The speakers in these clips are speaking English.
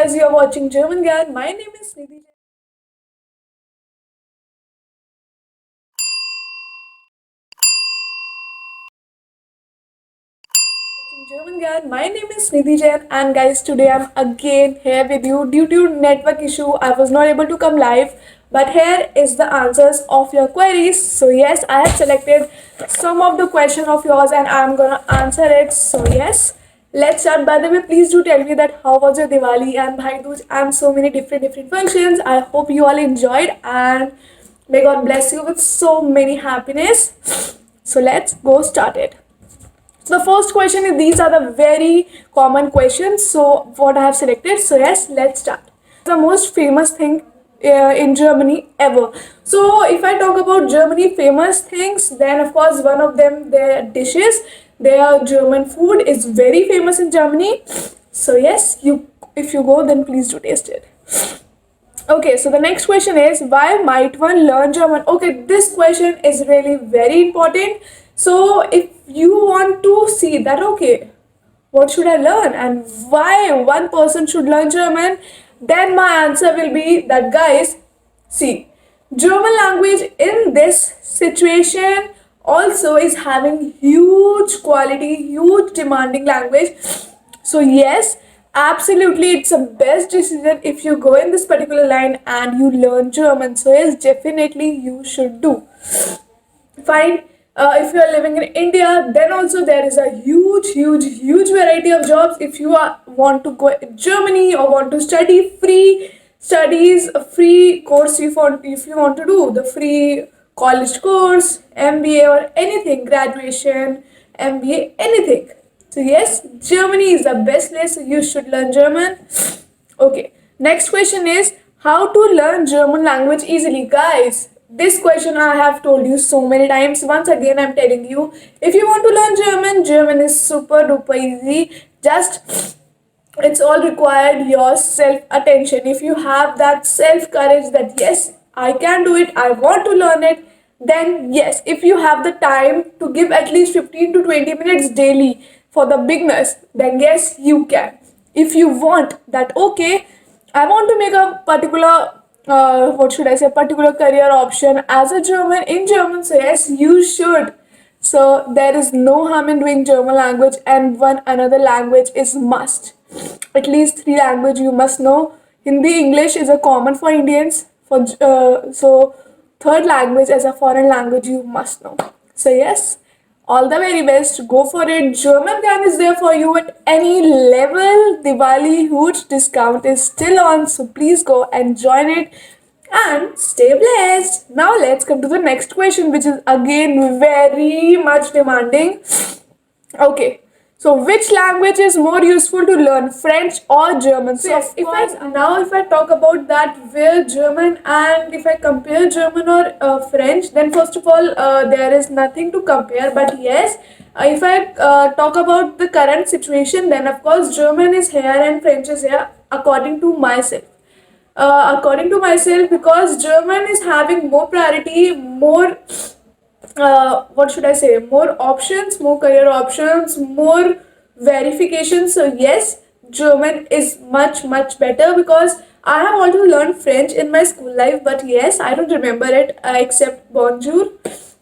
guys, you are watching German Gyan. My name is Nidhi. German Gyan. My name is Nidhi Jain, and guys, today I'm again here with you. Due to network issue, I was not able to come live, but here is the answers of your queries. So yes, I have selected some of the question of yours, and I'm gonna answer it. So yes, let's start. By the way, please do tell me that how was your Diwali and Bhai Dooj and so many different functions. I hope you all enjoyed, and may God bless you with so many happiness. So let's go start it. So the first question is, these are the very common questions. So what I have selected. So yes, let's start. The most famous thing in Germany ever. So if I talk about Germany famous things, then of course one of them, their dishes, their German food is very famous in Germany. So yes, you if you go, then please do taste it. Okay, so the next question is, why might one learn German? Okay, this question is really very important. So if you want to see that, okay, what should I learn and why one person should learn German, then my answer will be that, guys, see, German language in this situation also is having huge quality, huge demanding language. So yes, absolutely, it's a best decision if you go in this particular line and you learn German. So yes, definitely you should do. Fine. If you are living in India, then also there is a huge variety of jobs. If you want to go in Germany or want to study free studies, a free course, if you want to do the free college course, MBA or anything, graduation, MBA, anything. So yes, Germany is the best place. So you should learn German. Okay. Next question is, how to learn German language easily, guys. This question I have told you so many times. Once again, I'm telling you, if you want to learn German, German is super duper easy. Just it's all required your self attention. If you have that self courage that yes, I can do it, I want to learn it, then yes, if you have the time to give at least 15 to 20 minutes daily for the beginners, then yes, you can. If you want that, okay, I want to make a particular what should I say, particular career option as a German in German, so yes, you should. So there is no harm in doing German language, and one another language is must. At least three language you must know. Hindi, English is a common for Indians. So third language as a foreign language you must know. So yes, all the very best. Go for it. German Can is there for you at any level. Diwali huge discount is still on, so please go and join it and stay blessed. Now let's come to the next question, which is again very much demanding. Okay. So which language is more useful to learn, French or German? So yes, if I talk about that, where German, and if I compare German or French, then first of all there is nothing to compare. But yes, if I talk about the current situation, then of course German is here and French is here, according to myself. According to myself, because German is having more priority, more what should I say, more options, more career options, more verification. So yes, German is much better, because I have also learned French in my school life, but yes, I don't remember it except bonjour.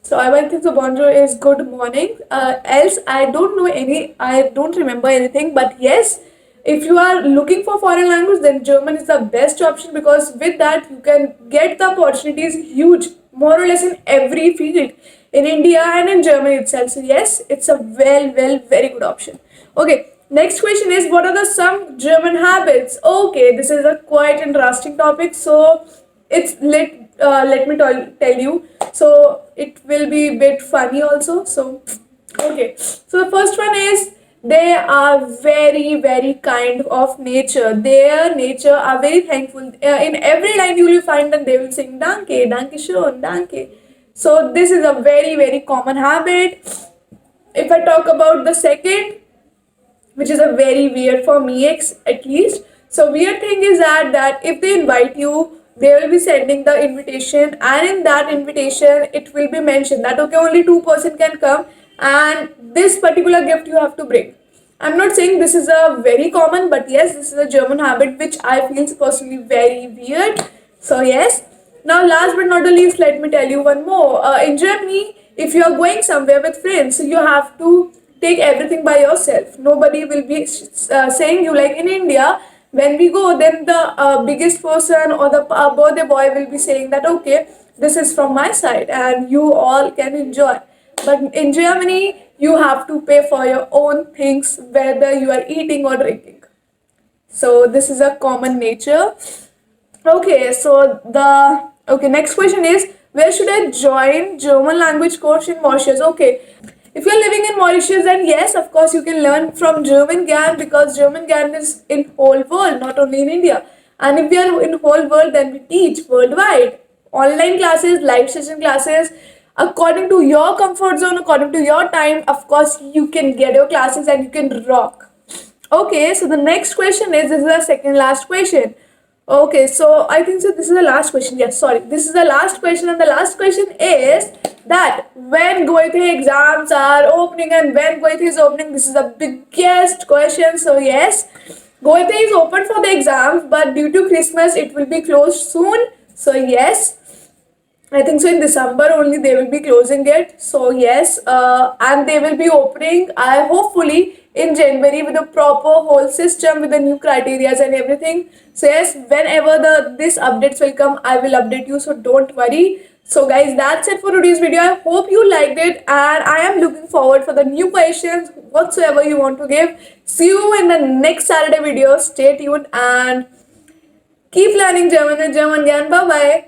So I think the bonjour is good morning. Else I don't know any. I don't remember anything. But yes, if you are looking for foreign language, then German is the best option, because with that you can get the opportunities huge, more or less in every field in India and in Germany itself. So yes, it's a very good option. Okay, next question is, what are the some German habits? Okay, this is a quite interesting topic. So it's let me tell you. So it will be a bit funny also. So okay, so the first one is, they are very kind of nature. Their nature are very thankful. In every line you will find that they will sing danke, danke schön, danke. So this is a very common habit. If I talk about the second, which is a very weird for me at least. So weird thing is that if they invite you, they will be sending the invitation, and in that invitation it will be mentioned that okay, only 2% can come, and this particular gift you have to bring. I'm not saying this is a very common, but yes, this is a German habit which I feel personally very weird. So yes. Now, last but not the least, let me tell you one more. In Germany, if you are going somewhere with friends, you have to take everything by yourself. Nobody will be saying you like in India. When we go, then the biggest person or the birthday boy will be saying that okay, this is from my side, and you all can enjoy. But in Germany, you have to pay for your own things, whether you are eating or drinking. So this is a common nature. Okay, so the okay next question is, where should I join German language course in Mauritius? Okay, if you're living in Mauritius, then yes, of course you can learn from German GAN, because German GAN is in whole world, not only in India. And if we are in whole world, then we teach worldwide. Online classes, live session classes, according to your comfort zone, according to your time. Of course, you can get your classes and you can rock. Okay, so the next question is, this is the second last question. Okay, so I think so this is the last question. Yes, sorry. This is the last question, and the last question is that when Goethe exams are opening and when Goethe is opening, this is the biggest question. So yes, Goethe is open for the exams, but due to Christmas it will be closed soon. So yes, I think so in December only they will be closing it. So yes, and they will be opening, I hopefully in January, with a proper whole system with the new criterias and everything. So yes, whenever the this updates will come, I will update you. So don't worry. So guys, that's it for today's video. I hope you liked it, and I am looking forward for the new questions whatsoever you want to give. See you in the next Saturday video. Stay tuned and keep learning German with German Gyan. Bye bye.